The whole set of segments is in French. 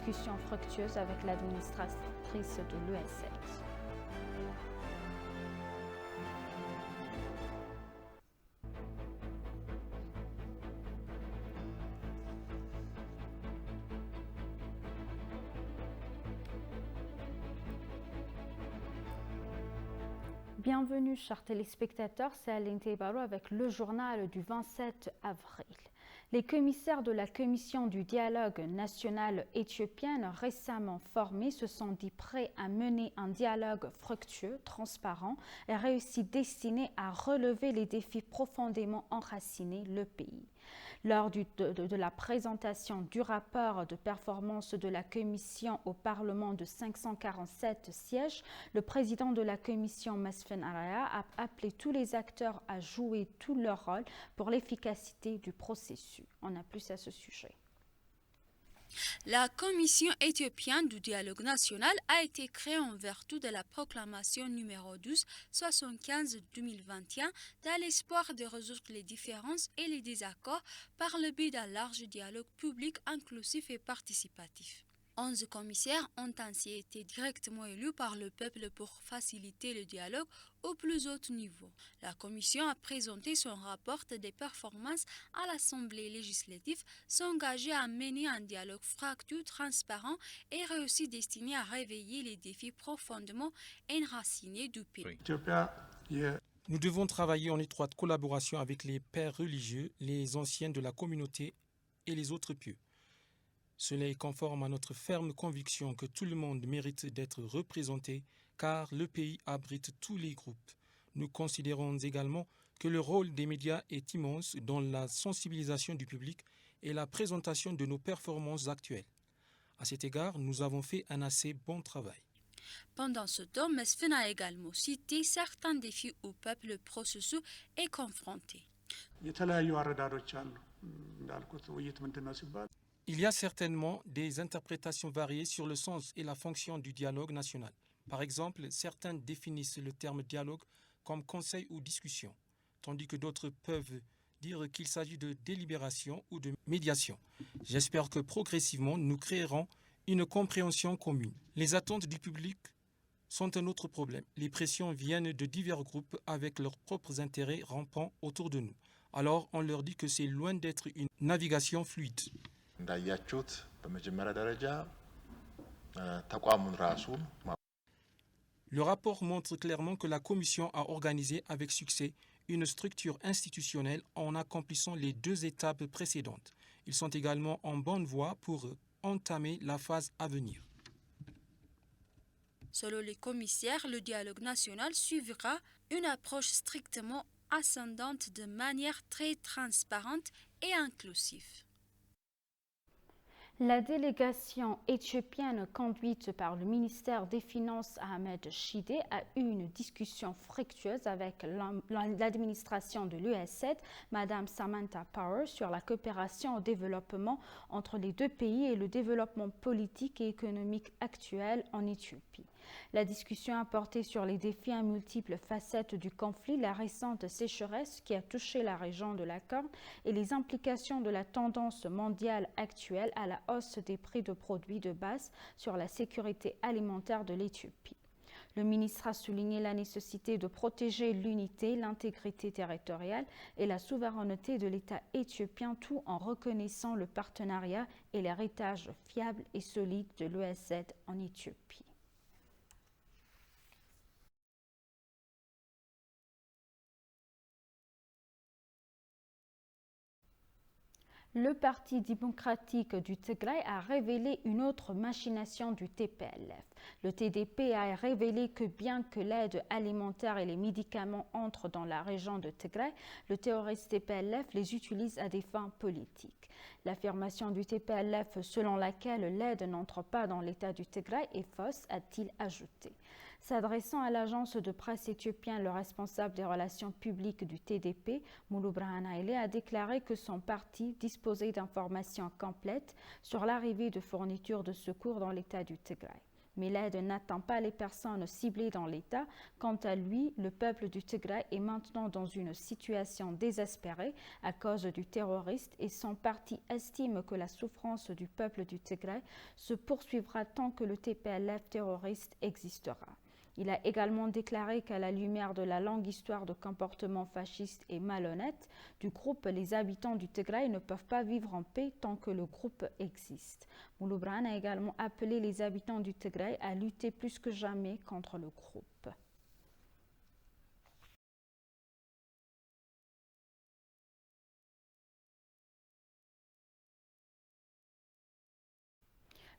discussion fructueuse avec l'administratrice de l'US7. Bienvenue, chers téléspectateurs, c'est Aline Teibaro avec le journal du 27 avril. Les commissaires de la Commission du dialogue national éthiopienne récemment formés se sont dit prêts à mener un dialogue fructueux, transparent et réussi destiné à relever les défis profondément enracinés le pays. Lors de la présentation du rapport de performance de la Commission au Parlement de 547 sièges, le président de la Commission, Mesfin Araya, a appelé tous les acteurs à jouer tout leur rôle pour l'efficacité du processus. On a plus à ce sujet. La Commission éthiopienne du dialogue national a été créée en vertu de la proclamation numéro 12/75/2021 dans l'espoir de résoudre les différences et les désaccords par le biais d'un large dialogue public inclusif et participatif. 11 commissaires ont ainsi été directement élus par le peuple pour faciliter le dialogue au plus haut niveau. La Commission a présenté son rapport des performances à l'Assemblée législative, s'engageant à mener un dialogue fructueux, transparent et réussi destiné à réveiller les défis profondément enracinés du pays. Nous devons travailler en étroite collaboration avec les pères religieux, les anciens de la communauté et les autres pieux. Cela est conforme à notre ferme conviction que tout le monde mérite d'être représenté car le pays abrite tous les groupes. Nous considérons également que le rôle des médias est immense dans la sensibilisation du public et la présentation de nos performances actuelles. À cet égard, nous avons fait un assez bon travail. Pendant ce temps, Mesfin a également cité certains défis au peuple le processus est confronté. Il y a certainement des interprétations variées sur le sens et la fonction du dialogue national. Par exemple, certains définissent le terme dialogue comme conseil ou discussion, tandis que d'autres peuvent dire qu'il s'agit de délibération ou de médiation. J'espère que progressivement, nous créerons une compréhension commune. Les attentes du public sont un autre problème. Les pressions viennent de divers groupes avec leurs propres intérêts rampants autour de nous. Alors, on leur dit que c'est loin d'être une navigation fluide. Le rapport montre clairement que la Commission a organisé avec succès une structure institutionnelle en accomplissant les 2 étapes précédentes. Ils sont également en bonne voie pour entamer la phase à venir. Selon les commissaires, le dialogue national suivra une approche strictement ascendante de manière très transparente et inclusive. La délégation éthiopienne conduite par le ministère des Finances Ahmed Shide a eu une discussion fructueuse avec l'administration de l'US7, Madame Samantha Power, sur la coopération au développement entre les 2 pays et le développement politique et économique actuel en Éthiopie. La discussion a porté sur les défis à multiples facettes du conflit, la récente sécheresse qui a touché la région de la Corne et les implications de la tendance mondiale actuelle à la hausse des prix de produits de base sur la sécurité alimentaire de l'Éthiopie. Le ministre a souligné la nécessité de protéger l'unité, l'intégrité territoriale et la souveraineté de l'État éthiopien, tout en reconnaissant le partenariat et l'héritage fiable et solide de l'US7 en Éthiopie. Le Parti démocratique du Tigray a révélé une autre machination du TPLF. Le TDP a révélé que bien que l'aide alimentaire et les médicaments entrent dans la région de Tigray, le terroriste TPLF les utilise à des fins politiques. L'affirmation du TPLF selon laquelle l'aide n'entre pas dans l'État du Tigray est fausse, a-t-il ajouté. S'adressant à l'agence de presse éthiopienne, le responsable des relations publiques du TDP, Mulu Birhane Haile, a déclaré que son parti disposait d'informations complètes sur l'arrivée de fournitures de secours dans l'État du Tigray. Mais l'aide n'atteint pas les personnes ciblées dans l'État. Quant à lui, le peuple du Tigray est maintenant dans une situation désespérée à cause du terroriste et son parti estime que la souffrance du peuple du Tigray se poursuivra tant que le TPLF terroriste existera. Il a également déclaré qu'à la lumière de la longue histoire de comportements fascistes et malhonnêtes du groupe, les habitants du Tigray ne peuvent pas vivre en paix tant que le groupe existe. Mouloubran a également appelé les habitants du Tigray à lutter plus que jamais contre le groupe.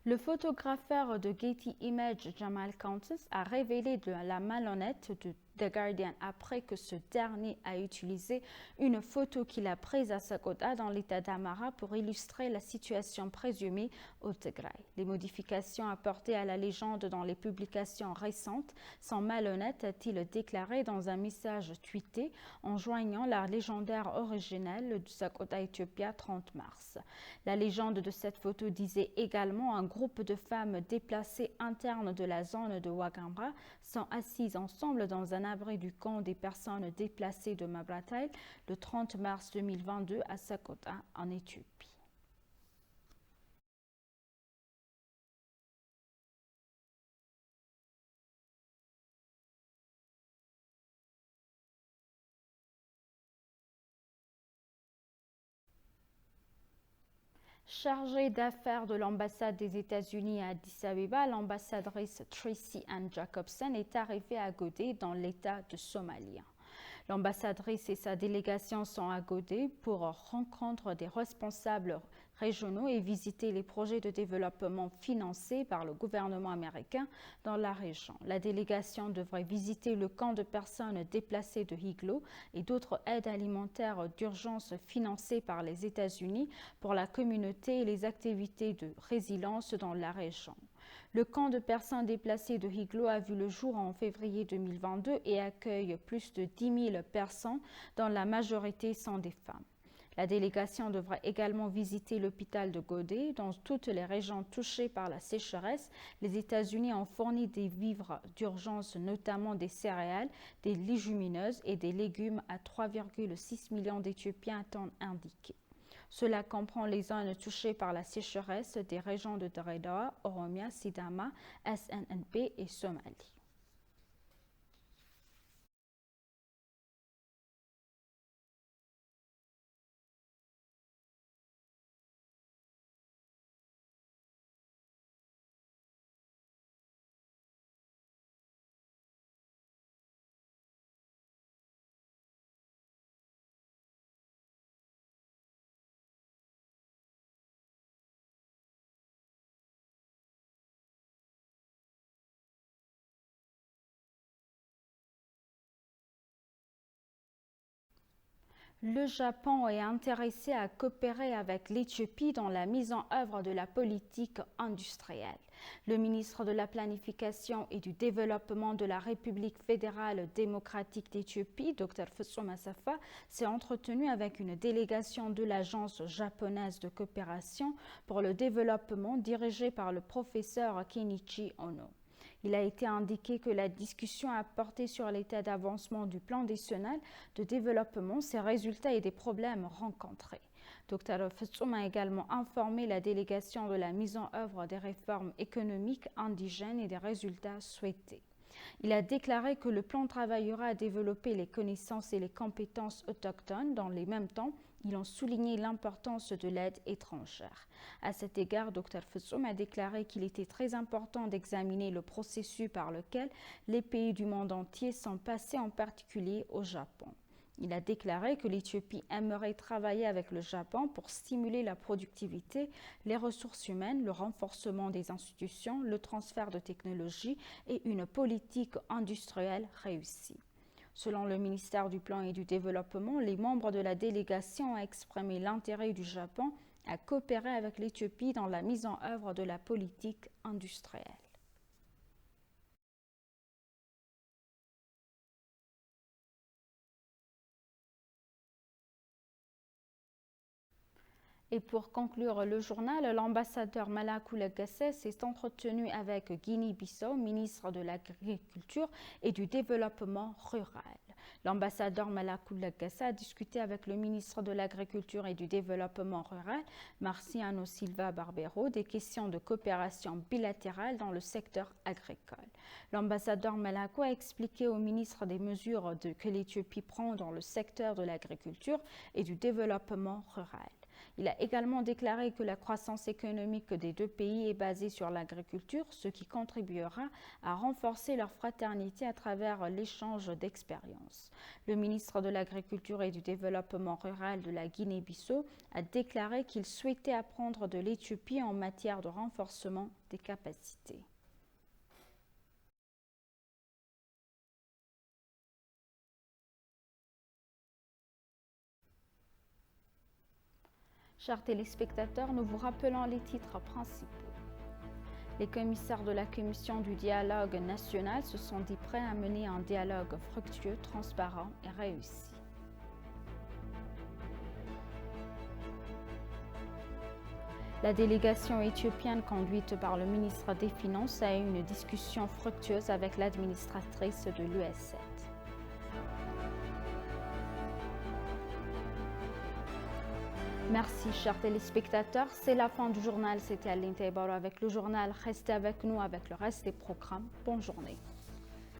Le photographeur de Getty Images, Jamal Countess, a révélé de la malhonnête de The Guardian après que ce dernier a utilisé une photo qu'il a prise à Sakota dans l'état d'Amara pour illustrer la situation présumée au Tigray. Les modifications apportées à la légende dans les publications récentes sont malhonnêtes, a-t-il déclaré dans un message tweeté en joignant la légendaire originelle du Sakota Ethiopia 30 mars. La légende de cette photo disait également un groupe de femmes déplacées internes de la zone de Wagamra sont assises ensemble dans un abri du camp des personnes déplacées de Mabratai le 30 mars 2022 à Sakota, en Éthiopie. Chargée d'affaires de l'ambassade des États-Unis à Addis Abeba, l'ambassadrice Tracy Ann Jacobson est arrivée à Godé dans l'État de Somalie. L'ambassadrice et sa délégation sont à Godé pour rencontrer des responsables régionaux et visiter les projets de développement financés par le gouvernement américain dans la région. La délégation devrait visiter le camp de personnes déplacées de Higlo et d'autres aides alimentaires d'urgence financées par les États-Unis pour la communauté et les activités de résilience dans la région. Le camp de personnes déplacées de Higlo a vu le jour en février 2022 et accueille plus de 10 000 personnes, dont la majorité sont des femmes. La délégation devra également visiter l'hôpital de Godé. Dans toutes les régions touchées par la sécheresse, les États-Unis ont fourni des vivres d'urgence, notamment des céréales, des légumineuses et des légumes à 3,6 millions d'Éthiopiens, a-t-on indiqué. Cela comprend les zones touchées par la sécheresse des régions de Daredawa, Oromia, Sidama, SNNP et Somalie. Le Japon est intéressé à coopérer avec l'Éthiopie dans la mise en œuvre de la politique industrielle. Le ministre de la Planification et du Développement de la République fédérale démocratique d'Éthiopie, Dr Fitsum Asafa, s'est entretenu avec une délégation de l'Agence japonaise de coopération pour le développement dirigée par le professeur Kenichi Ono. Il a été indiqué que la discussion a porté sur l'état d'avancement du plan décennal de développement, ses résultats et des problèmes rencontrés. Dr Fitsum a également informé la délégation de la mise en œuvre des réformes économiques indigènes et des résultats souhaités. Il a déclaré que le plan travaillera à développer les connaissances et les compétences autochtones. Dans les mêmes temps, ils ont souligné l'importance de l'aide étrangère. À cet égard, Dr Fitsum a déclaré qu'il était très important d'examiner le processus par lequel les pays du monde entier sont passés, en particulier au Japon. Il a déclaré que l'Éthiopie aimerait travailler avec le Japon pour stimuler la productivité, les ressources humaines, le renforcement des institutions, le transfert de technologies et une politique industrielle réussie. Selon le ministère du Plan et du Développement, les membres de la délégation ont exprimé l'intérêt du Japon à coopérer avec l'Éthiopie dans la mise en œuvre de la politique industrielle. Et pour conclure le journal, l'ambassadeur Malakou Lagasse s'est entretenu avec Guinée-Bissau, ministre de l'Agriculture et du Développement rural. L'ambassadeur Malakou Lagasse a discuté avec le ministre de l'Agriculture et du Développement rural, Marciano Silva Barbero, des questions de coopération bilatérale dans le secteur agricole. L'ambassadeur Malakou a expliqué au ministre des mesures que l'Éthiopie prend dans le secteur de l'agriculture et du développement rural. Il a également déclaré que la croissance économique des deux pays est basée sur l'agriculture, ce qui contribuera à renforcer leur fraternité à travers l'échange d'expériences. Le ministre de l'Agriculture et du Développement rural de la Guinée-Bissau a déclaré qu'il souhaitait apprendre de l'Éthiopie en matière de renforcement des capacités. Chers téléspectateurs, nous vous rappelons les titres principaux. Les commissaires de la Commission du dialogue national se sont dit prêts à mener un dialogue fructueux, transparent et réussi. La délégation éthiopienne conduite par le ministre des Finances a eu une discussion fructueuse avec l'administratrice de l'US7. Merci, chers téléspectateurs. C'est la fin du journal. C'était Aline Taibaro avec le journal. Restez avec nous avec le reste des programmes. Bonne journée.